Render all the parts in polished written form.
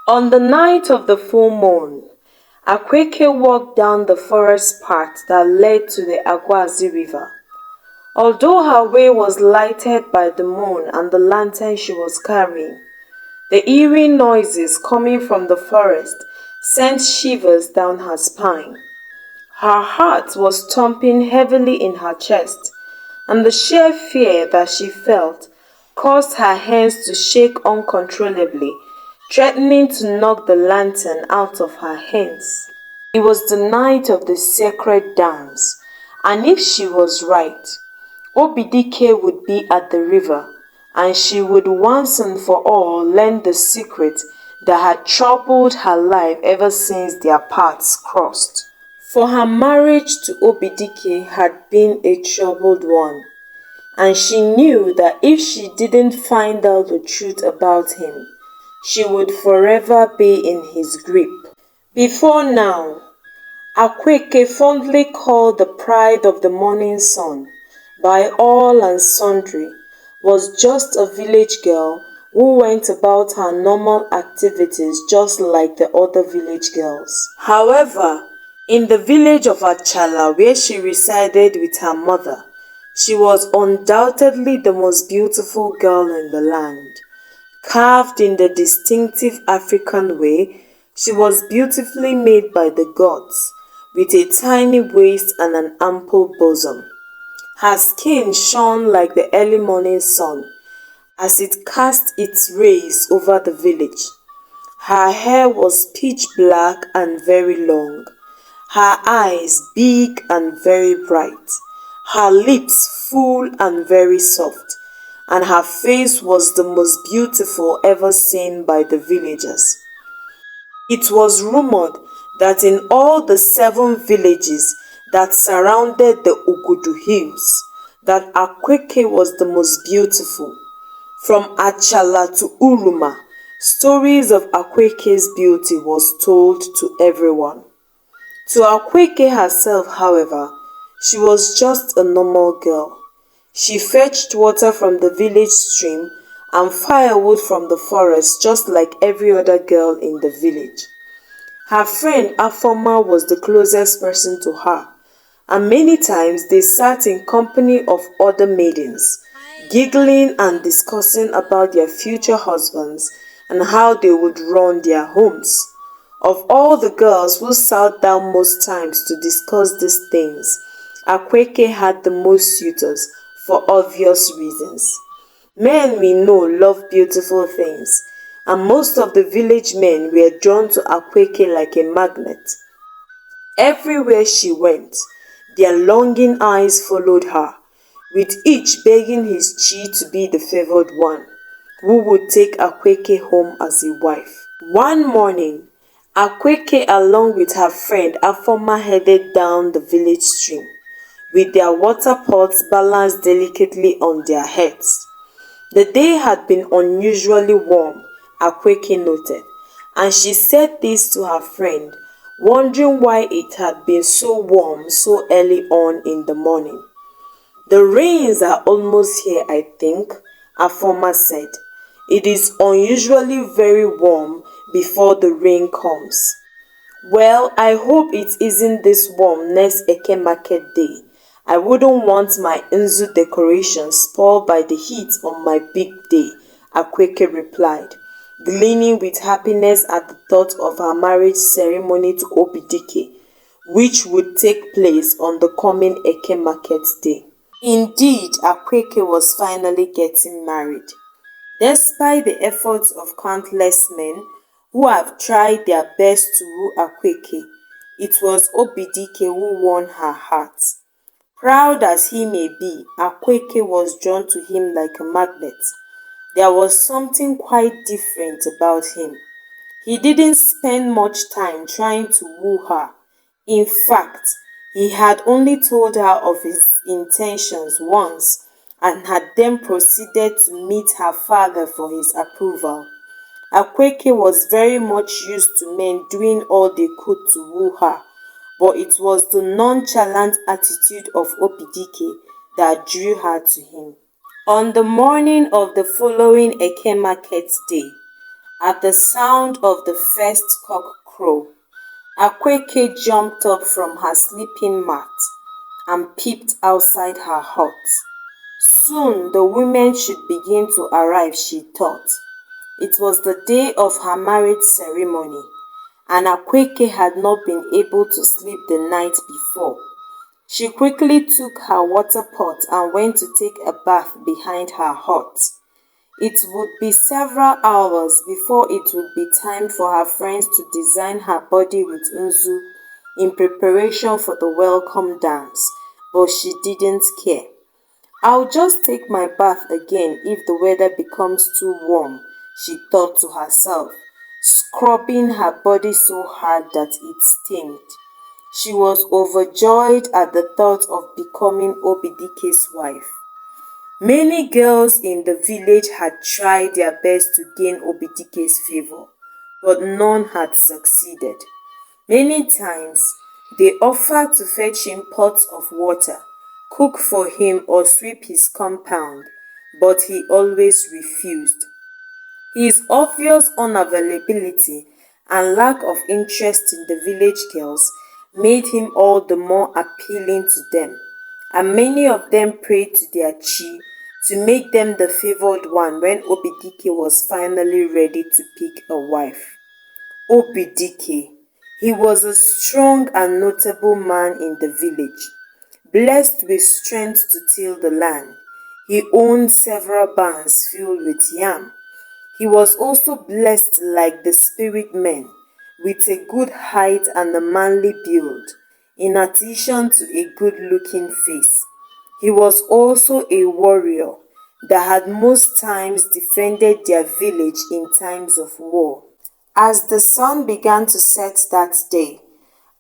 On the night of the full moon, Akweke walked down the forest path that led to the Agwazi River. Although her way was lighted by the moon and the lantern she was carrying, the eerie noises coming from the forest sent shivers down her spine. Her heart was thumping heavily in her chest, and the sheer fear that she felt caused her hands to shake uncontrollably, threatening to knock the lantern out of her hands. It was the night of the sacred dance, and if she was right, Obidike would be at the river, and she would once and for all learn the secret that had troubled her life ever since their paths crossed. For her marriage to Obidike had been a troubled one, and she knew that if she didn't find out the truth about him, she would forever be in his grip. Before now, Akweke, fondly called the pride of the morning sun by all and sundry, was just a village girl who went about her normal activities just like the other village girls. However, in the village of Achala, where she resided with her mother, she was undoubtedly the most beautiful girl in the land. Carved in the distinctive African way, she was beautifully made by the gods, with a tiny waist and an ample bosom. Her skin shone like the early morning sun as it cast its rays over the village. Her hair was pitch black and very long, her eyes big and very bright, her lips full and very soft, and her face was the most beautiful ever seen by the villagers. It was rumored that in all the 7 villages that surrounded the Ugudu Hills, that Akweke was the most beautiful. From Achala to Uruma, stories of Akweke's beauty was told to everyone. To Akweke herself, however, she was just a normal girl. She fetched water from the village stream and firewood from the forest just like every other girl in the village. Her friend Afoma was the closest person to her, and many times they sat in company of other maidens, giggling and discussing about their future husbands and how they would run their homes. Of all the girls who sat down most times to discuss these things, Akweke had the most suitors for obvious reasons. Men we know love beautiful things, and most of the village men were drawn to Akweke like a magnet. Everywhere she went, their longing eyes followed her, with each begging his chi to be the favored one, who would take Akweke home as a wife. One morning, Akweke along with her friend Afoma headed down the village stream, with their water pots balanced delicately on their heads. The day had been unusually warm, Akweke noted, and she said this to her friend, wondering why it had been so warm so early on in the morning. The rains are almost here, I think, Afoma said. It is unusually very warm before the rain comes. Well, I hope it isn't this warm next Eke market day. I wouldn't want my Nzu decoration spoiled by the heat on my big day, Akweke replied, gleaning with happiness at the thought of her marriage ceremony to Obidike, which would take place on the coming Eke market day. Indeed, Akweke was finally getting married. Despite the efforts of countless men who have tried their best to woo Akweke, it was Obidike who won her heart. Proud as he may be, Akweke was drawn to him like a magnet. There was something quite different about him. He didn't spend much time trying to woo her. In fact, he had only told her of his intentions once and had then proceeded to meet her father for his approval. Akweke was very much used to men doing all they could to woo her, but it was the nonchalant attitude of Obidike that drew her to him. On the morning of the following Eke market day, At the sound of the first cock crow, Akweke jumped up from her sleeping mat and peeped outside her hut. Soon the women should begin to arrive, she thought. It was the day of her marriage ceremony, and Akweke had not been able to sleep the night before. She quickly took her water pot and went to take a bath behind her hut. It would be several hours before it would be time for her friends to design her body with nzu in preparation for the welcome dance, but she didn't care. I'll just take my bath again if the weather becomes too warm, she thought to herself, scrubbing her body so hard that it steamed. She was overjoyed at the thought of becoming Obidike's wife. Many girls in the village had tried their best to gain Obidike's favor, but none had succeeded. Many times, they offered to fetch him pots of water, cook for him or sweep his compound, but he always refused. His obvious unavailability and lack of interest in the village girls made him all the more appealing to them, and many of them prayed to their chi to make them the favored one when Obidike was finally ready to pick a wife. Obidike. He was a strong and notable man in the village, blessed with strength to till the land. He owned several barns filled with yam. He was also blessed like the spirit men, with a good height and a manly build, in addition to a good-looking face. He was also a warrior that had most times defended their village in times of war. As the sun began to set that day,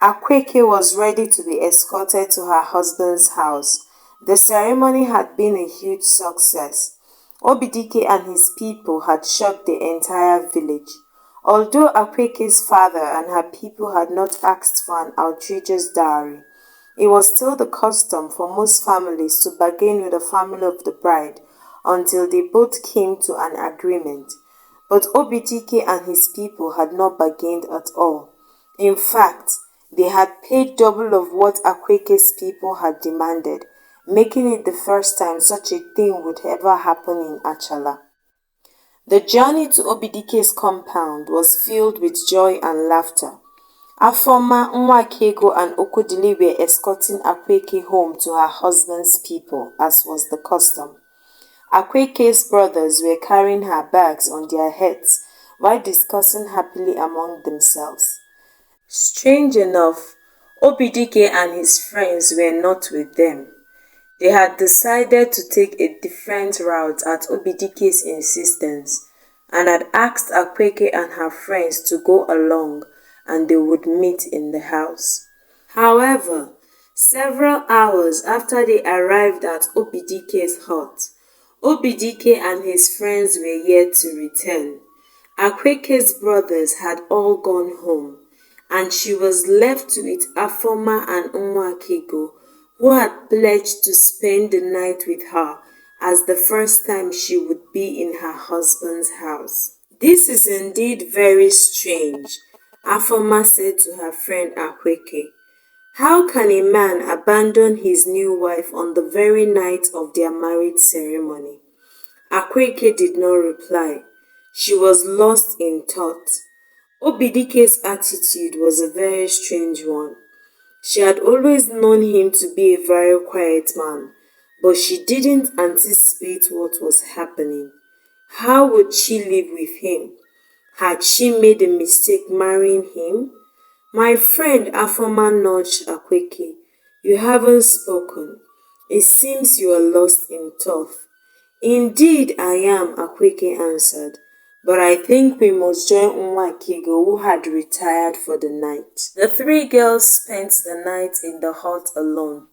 Akweke was ready to be escorted to her husband's house. The ceremony had been a huge success. Obidike and his people had shocked the entire village. Although Akweke's father and her people had not asked for an outrageous dowry, it was still the custom for most families to bargain with the family of the bride until they both came to an agreement. But Obidike and his people had not bargained at all. In fact, they had paid double of what Akweke's people had demanded, making it the first time such a thing would ever happen in Achala. The journey to Obidike's compound was filled with joy and laughter. Afoma, Nwakego and Okodili were escorting Akweke home to her husband's people, as was the custom. Akweke's brothers were carrying her bags on their heads while discussing happily among themselves. Strange enough, Obidike and his friends were not with them. They had decided to take a different route at Obidike's insistence and had asked Akweke and her friends to go along and they would meet in the house. However, several hours after they arrived at Obidike's hut, Obidike and his friends were yet to return. Akweke's brothers had all gone home, and she was left with Afoma and Nwakego, who had pledged to spend the night with her as the first time she would be in her husband's house. "This is indeed very strange," Afoma said to her friend Akweke. "How can a man abandon his new wife on the very night of their marriage ceremony?" Akweke did not reply. She was lost in thought. Obidike's attitude was a very strange one. She had always known him to be a very quiet man, but she didn't anticipate what was happening. How would she live with him? Had she made a mistake marrying him? "My friend Afoma nudged Akweke. You haven't spoken. It seems you are lost in thought." "Indeed I am," Akweke answered. "But I think we must join Nwakego, who had retired for the night." The three girls spent the night in the hut alone.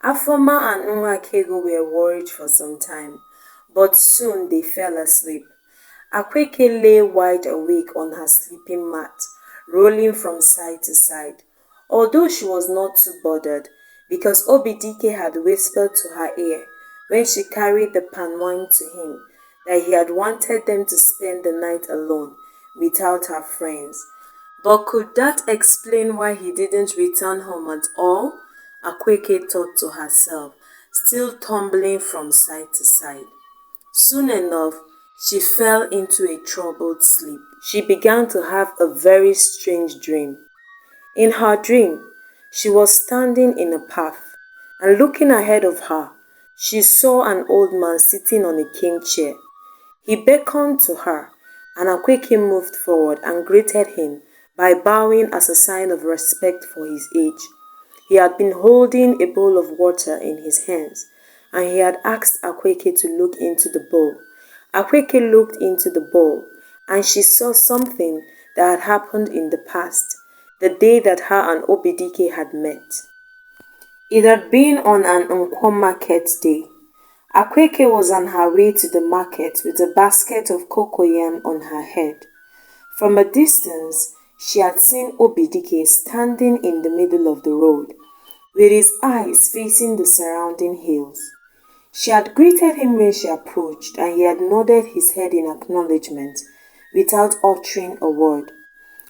Afoma and Nwakego were worried for some time, but soon they fell asleep. Akweke lay wide awake on her sleeping mat, rolling from side to side, although she was not too bothered, because Obidike had whispered to her ear when she carried the palm wine to him that he had wanted them to spend the night alone without her friends. But could that explain why he didn't return home at all? Akweke thought to herself, still tumbling from side to side. Soon enough, she fell into a troubled sleep. She began to have a very strange dream. In her dream, she was standing in a path, and looking ahead of her, she saw an old man sitting on a cane chair. He beckoned to her, and Akweke moved forward and greeted him by bowing as a sign of respect for his age. He had been holding a bowl of water in his hands, and he had asked Akweke to look into the bowl. Akweke looked into the bowl, and she saw something that had happened in the past, the day that her and Obidike had met. It had been on an Nkwo market day. Akweke was on her way to the market with a basket of cocoyam on her head. From a distance, she had seen Obidike standing in the middle of the road, with his eyes facing the surrounding hills. She had greeted him when she approached, and he had nodded his head in acknowledgement, without uttering a word.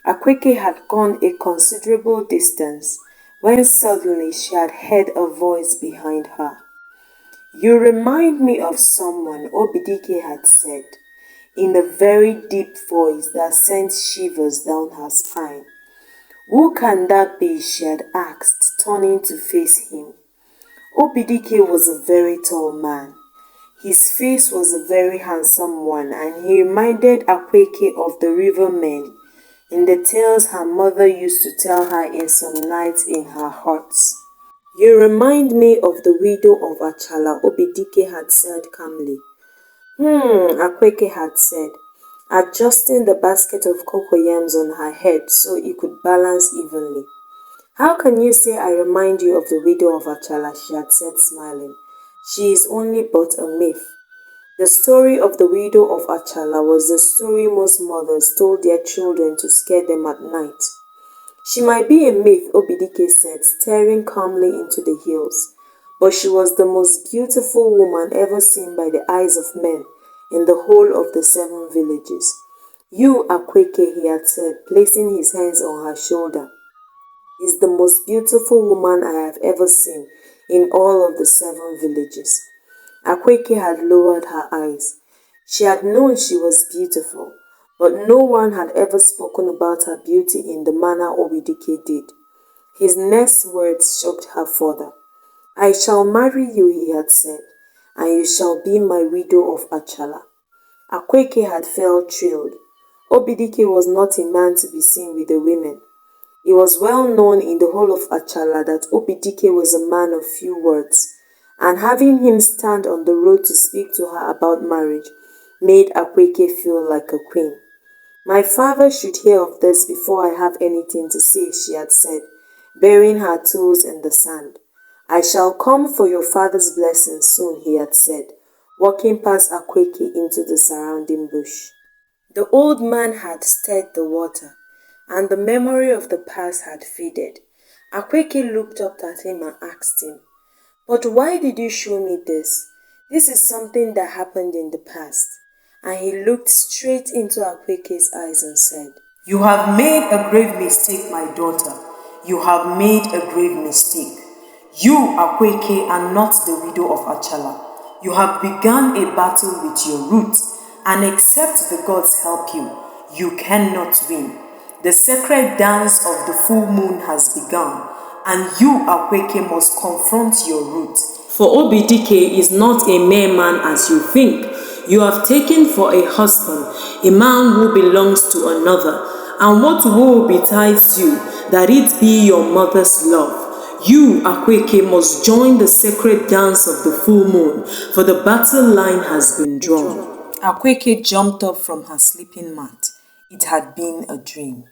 Akweke had gone a considerable distance, when suddenly she had heard a voice behind her. "You remind me of someone," Obidike had said, in a very deep voice that sent shivers down her spine. "Who can that be?" she had asked, turning to face him. Obidike was a very tall man. His face was a very handsome one, and he reminded Akweke of the river men in the tales her mother used to tell her in some nights in her huts. "You remind me of the widow of Achala," Obidike had said calmly. Akweke had said, adjusting the basket of cocoyams on her head so it could balance evenly. "How can you say I remind you of the widow of Achala?" she had said, smiling. "She is only but a myth." The story of the widow of Achala was the story most mothers told their children to scare them at night. "She might be a myth," Obidike said, staring calmly into the hills, "but she was the most beautiful woman ever seen by the eyes of men in the whole of the 7 villages. You, Akweke," he had said, placing his hands on her shoulder, "is the most beautiful woman I have ever seen in all of the 7 villages." Akweke had lowered her eyes. She had known she was beautiful, but no one had ever spoken about her beauty in the manner Obidike did. His next words shocked her further. "I shall marry you," he had said, "and you shall be my widow of Achala." Akweke had felt thrilled. Obidike was not a man to be seen with the women. It was well known in the whole of Achala that Obidike was a man of few words, and having him stand on the road to speak to her about marriage made Akweke feel like a queen. "My father should hear of this before I have anything to say," she had said, burying her toes in the sand. "I shall come for your father's blessing soon," he had said, walking past Akweke into the surrounding bush. The old man had stirred the water, and the memory of the past had faded. Akweke looked up at him and asked him, "But why did you show me this? This is something that happened in the past." And he looked straight into Akweke's eyes and said, "You have made a grave mistake, my daughter. You have made a grave mistake. You, Akweke, are not the widow of Achala. You have begun a battle with your roots, and except the gods help you, you cannot win. The sacred dance of the full moon has begun, and you, Akweke, must confront your roots. For Obidike is not a mere man as you think. You have taken for a husband a man who belongs to another, and what woe betides you that it be your mother's love. You, Akweke, must join the sacred dance of the full moon, for the battle line has been drawn." Akweke jumped up from her sleeping mat. It had been a dream.